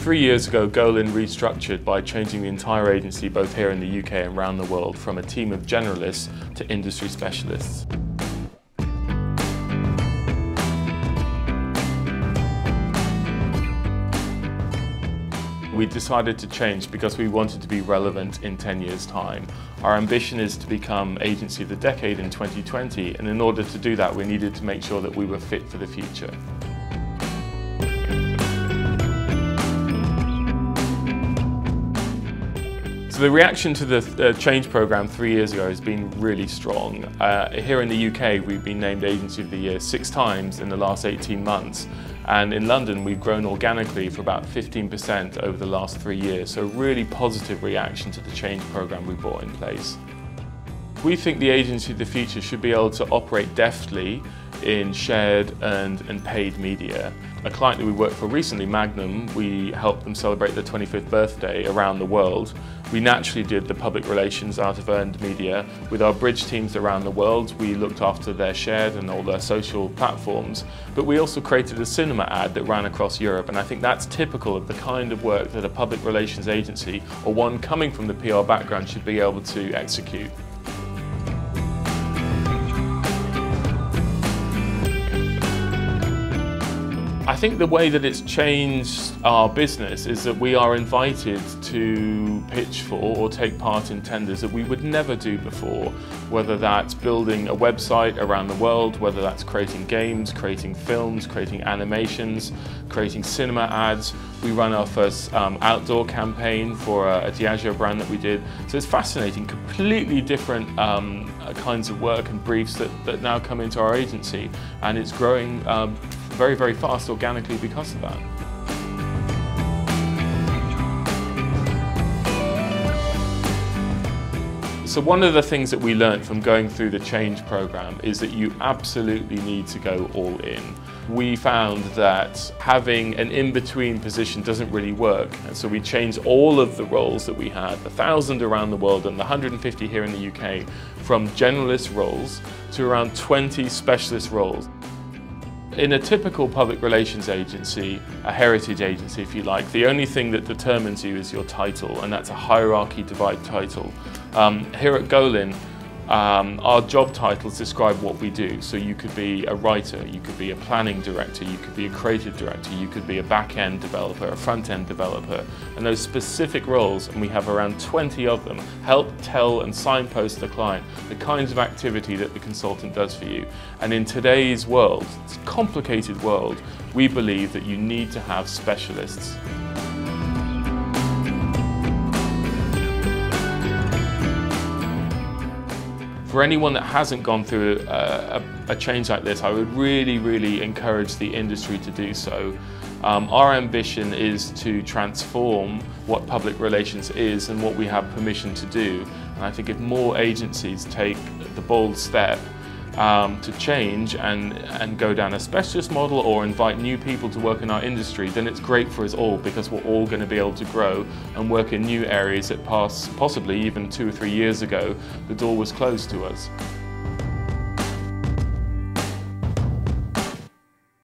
3 years ago, Golin restructured by changing the entire agency, both here in the UK and around the world, from a team of generalists to industry specialists. We decided to change because we wanted to be relevant in 10 years' time. Our ambition is to become Agency of the Decade in 2020, and in order to do that we needed to make sure that we were fit for the future. So the reaction to the change programme 3 years ago has been really strong. Here in the UK we've been named Agency of the Year 6 times in the last 18 months, and in London we've grown organically for about 15% over the last 3 years, so a really positive reaction to the change programme we brought in place. We think the agency of the future should be able to operate deftly in shared and paid media. A client that we worked for recently, Magnum, we helped them celebrate their 25th birthday around the world. We naturally did the public relations out of earned media. With our bridge teams around the world, we looked after their shared and all their social platforms, but we also created a cinema ad that ran across Europe, and I think that's typical of the kind of work that a public relations agency, or one coming from the PR background, should be able to execute. I think the way that it's changed our business is that we are invited to pitch for or take part in tenders that we would never do before, whether that's building a website around the world, whether that's creating games, creating films, creating animations, creating cinema ads. We run our first outdoor campaign for a Diageo brand that we did. So it's fascinating, completely different kinds of work and briefs that now come into our agency, and it's growing very, very fast organically because of that. So one of the things that we learned from going through the change programme is that you absolutely need to go all in. We found that having an in-between position doesn't really work, and so we changed all of the roles that we had, 1,000 around the world and the 150 here in the UK, from generalist roles to around 20 specialist roles. In a typical public relations agency, a heritage agency if you like, the only thing that determines you is your title, and that's a hierarchy divide title. Here at Golin, our job titles describe what we do. So you could be a writer, you could be a planning director, you could be a creative director, you could be a back-end developer, a front-end developer, and those specific roles, and we have around 20 of them, help tell and signpost the client the kinds of activity that the consultant does for you. And in today's world, it's a complicated world, we believe that you need to have specialists. For anyone that hasn't gone through a change like this, I would really encourage the industry to do so. Our ambition is to transform what public relations is and what we have permission to do. And I think if more agencies take the bold step to change and go down a specialist model or invite new people to work in our industry, then it's great for us all, because we're all going to be able to grow and work in new areas that possibly even 2 or 3 years ago the door was closed to us.